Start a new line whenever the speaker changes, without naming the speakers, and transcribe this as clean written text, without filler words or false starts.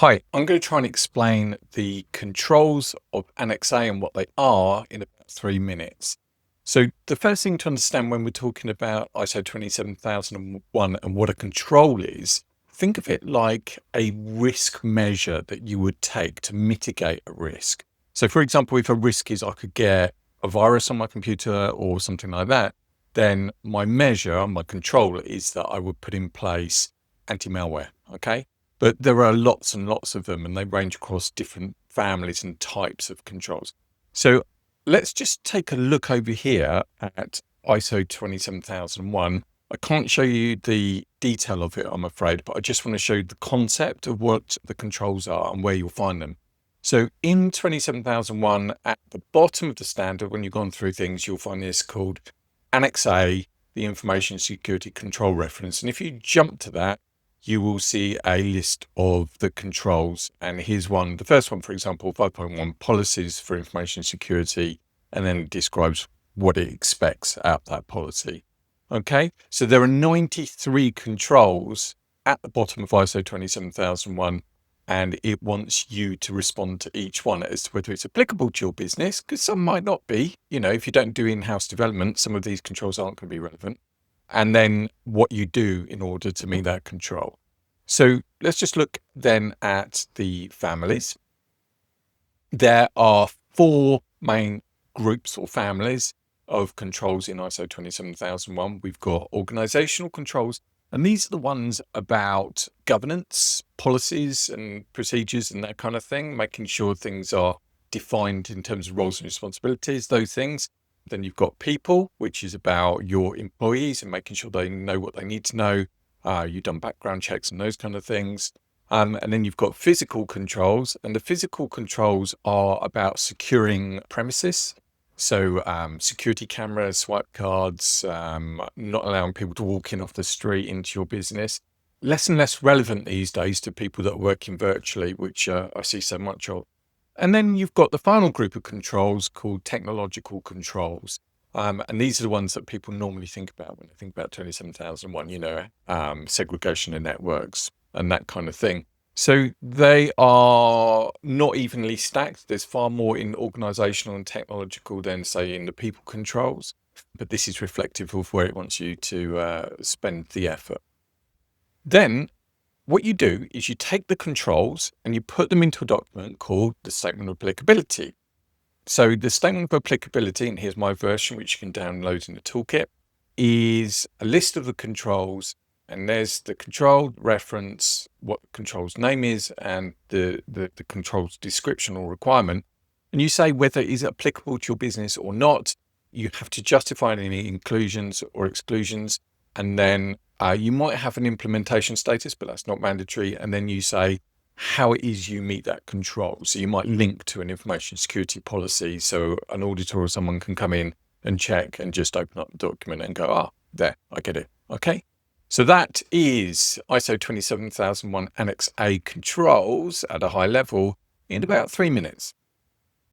Hi, I'm going to try and explain the controls of Annex A and what they are in about 3 minutes. So the first thing to understand when we're talking about ISO 27001 and what a control is, think of it like a risk measure that you would take to mitigate a risk. So for example, if a risk is I could get a virus on my computer or something like that, then my measure, my control is that I would put in place anti-malware, okay? But there are lots and lots of them, and they range across different families and types of controls. So let's just take a look over here at ISO 27001. I can't show you the detail of it, I'm afraid, but I just want to show you the concept of what the controls are and where you'll find them. So in 27001, at the bottom of the standard, when you've gone through things, you'll find this called Annex A, the Information Security Control Reference. And if you jump to that, you will see a list of the controls. And here's one. The first one, for example, 5.1 policies for information security, and then it describes what it expects out of that policy. Okay, so there are 93 controls at the bottom of ISO 27001, and it wants you to respond to each one as to whether it's applicable to your business, because some might not be. If you don't do in-house development, some of these controls aren't going to be relevant. And then what you do in order to meet that control. So let's just look then at the families. There are 4 main groups or families of controls in ISO 27001. We've got organizational controls, and these are the ones about governance, policies and procedures and that kind of thing, making sure things are defined in terms of roles and responsibilities, those things. Then you've got people, which is about your employees and making sure they know what they need to know. You've done background checks and those kind of things. And then you've got physical controls, and the physical controls are about securing premises. So security cameras, swipe cards, not allowing people to walk in off the street into your business. Less and less relevant these days to people that are working virtually, which I see so much of. And then you've got the final group of controls called technological controls. And these are the ones that people normally think about when they think about 27001, segregation of networks and that kind of thing. So they are not evenly stacked. There's far more in organizational and technological than, say, in the people controls. But this is reflective of where it wants you to spend the effort. Then what you do is you take the controls and you put them into a document called the Statement of Applicability. So the Statement of Applicability, and here's my version, which you can download in the toolkit, is a list of the controls, and there's the control reference, what the control's name is, and the control's description or requirement. And you say whether it is applicable to your business or not. You have to justify any inclusions or exclusions, and then you might have an implementation status, but that's not mandatory. And then you say how it is you meet that control. So you might link to an information security policy. So an auditor or someone can come in and check and just open up the document and go, there, I get it. Okay. So that is ISO 27001 Annex A controls at a high level in about 3 minutes.